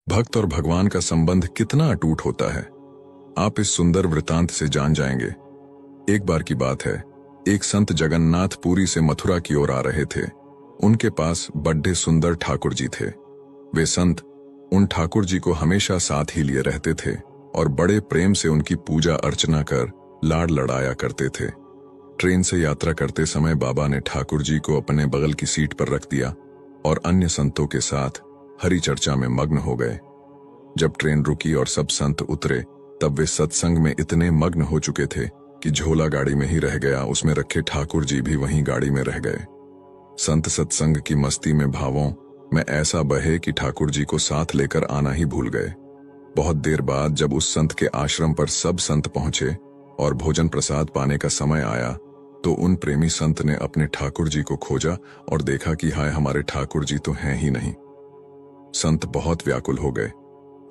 भक्त और भगवान का संबंध कितना अटूट होता है, आप इस सुंदर वृतांत से जान जाएंगे। एक बार की बात है, एक संत जगन्नाथ पुरी से मथुरा की ओर आ रहे थे। उनके पास बड्ढे सुंदर ठाकुर जी थे। वे संत उन ठाकुर जी को हमेशा साथ ही लिए रहते थे और बड़े प्रेम से उनकी पूजा अर्चना कर लाड़ लड़ाया करते थे। ट्रेन से यात्रा करते समय बाबा ने ठाकुर जी को अपने बगल की सीट पर रख दिया और अन्य संतों के साथ हरि चर्चा में मग्न हो गए। जब ट्रेन रुकी और सब संत उतरे, तब वे सत्संग में इतने मग्न हो चुके थे कि झोला गाड़ी में ही रह गया, उसमें रखे ठाकुर जी भी वहीं गाड़ी में रह गए। संत सत्संग की मस्ती में भावों में ऐसा बहे कि ठाकुर जी को साथ लेकर आना ही भूल गए। बहुत देर बाद जब उस संत के आश्रम पर सब संत पहुंचे और भोजन प्रसाद पाने का समय आया, तो उन प्रेमी संत ने अपने ठाकुर जी को खोजा और देखा कि हाय, हमारे ठाकुर जी तो हैं ही नहीं। संत बहुत व्याकुल हो गए,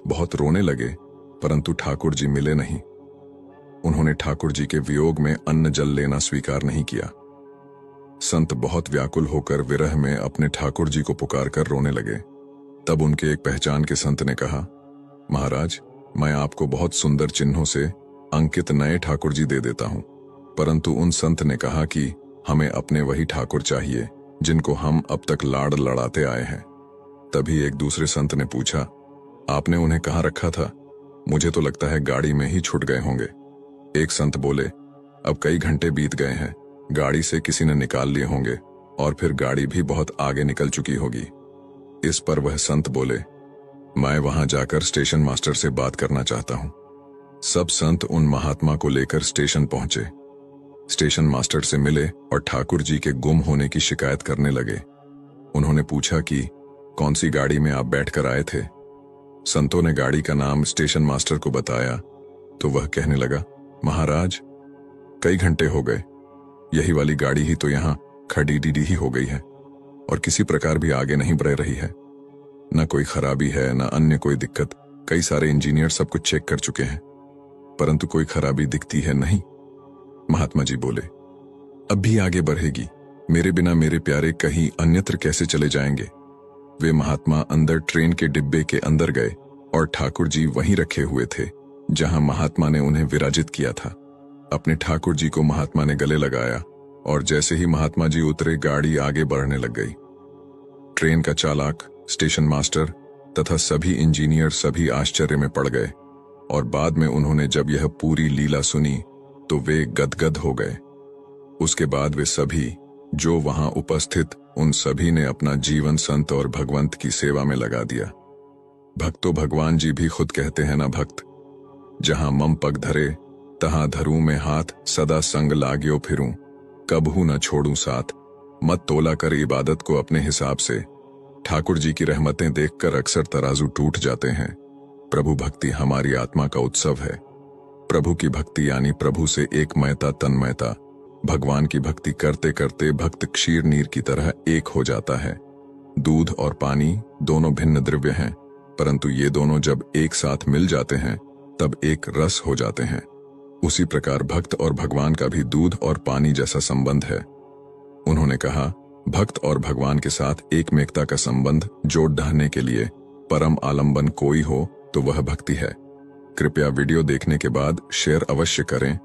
बहुत रोने लगे, परंतु ठाकुर जी मिले नहीं। उन्होंने ठाकुर जी के वियोग में अन्न जल लेना स्वीकार नहीं किया। संत बहुत व्याकुल होकर विरह में अपने ठाकुर जी को पुकार कर रोने लगे। तब उनके एक पहचान के संत ने कहा, महाराज, मैं आपको बहुत सुंदर चिन्हों से अंकित नए ठाकुर जी दे देता हूं। परंतु उन संत ने कहा कि हमें अपने वही ठाकुर चाहिए जिनको हम अब तक लाड़ लड़ाते आए हैं। तभी एक दूसरे संत ने पूछा, आपने उन्हें कहाँ रखा था? मुझे तो लगता है गाड़ी में ही छूट गए होंगे। एक संत बोले, अब कई घंटे बीत गए हैं, गाड़ी से किसी ने निकाल लिए होंगे और फिर गाड़ी भी बहुत आगे निकल चुकी होगी। इस पर वह संत बोले, मैं वहां जाकर स्टेशन मास्टर से बात करना चाहता हूं। सब संत उन महात्मा को लेकर स्टेशन पहुंचे। स्टेशन मास्टर से मिले और ठाकुर जी के गुम होने की शिकायत करने लगे। उन्होंने पूछा कि कौन सी गाड़ी में आप बैठकर आए थे? संतों ने गाड़ी का नाम स्टेशन मास्टर को बताया तो वह कहने लगा, महाराज, कई घंटे हो गए, यही वाली गाड़ी ही तो यहाँ खड़ी डीडी ही हो गई है और किसी प्रकार भी आगे नहीं बढ़ रही है। न कोई खराबी है, न अन्य कोई दिक्कत। कई सारे इंजीनियर सब कुछ चेक कर चुके हैं, परंतु कोई खराबी दिखती है नहीं। महात्मा जी बोले, अब भी आगे बढ़ेगी, मेरे बिना मेरे प्यारे कहीं अन्यत्र कैसे चले जाएंगे? वे महात्मा अंदर ट्रेन के डिब्बे के अंदर गए और ठाकुर जी वहीं रखे हुए थे जहां महात्मा ने उन्हें विराजित किया था। अपने ठाकुर जी को महात्मा ने गले लगाया और जैसे ही महात्मा जी उतरे, गाड़ी आगे बढ़ने लग गई। ट्रेन का चालक, स्टेशन मास्टर तथा सभी इंजीनियर सभी आश्चर्य में पड़ गए और बाद में उन्होंने जब यह पूरी लीला सुनी तो वे गदगद हो गए। उसके बाद वे सभी जो वहां उपस्थित, उन सभी ने अपना जीवन संत और भगवंत की सेवा में लगा दिया। भक्तो भगवान जी भी खुद कहते हैं ना, भक्त जहां मम पग धरे तहां धरूं में हाथ, सदा संग लाग्यो फिरूं, कबहू न छोड़ूं साथ। मत तोला कर इबादत को अपने हिसाब से, ठाकुर जी की रहमतें देखकर अक्सर तराजू टूट जाते हैं। प्रभु भक्ति हमारी आत्मा का उत्सव है। प्रभु की भक्ति यानी प्रभु से एकमयता, तन्मयता। भगवान की भक्ति करते करते भक्त क्षीर नीर की तरह एक हो जाता है। दूध और पानी दोनों भिन्न द्रव्य हैं, परंतु ये दोनों जब एक साथ मिल जाते हैं तब एक रस हो जाते हैं। उसी प्रकार भक्त और भगवान का भी दूध और पानी जैसा संबंध है। उन्होंने कहा, भक्त और भगवान के साथ एकमेकता का संबंध जोड़ ढाने के लिए परम आलंबन कोई हो तो वह भक्ति है। कृपया वीडियो देखने के बाद शेयर अवश्य करें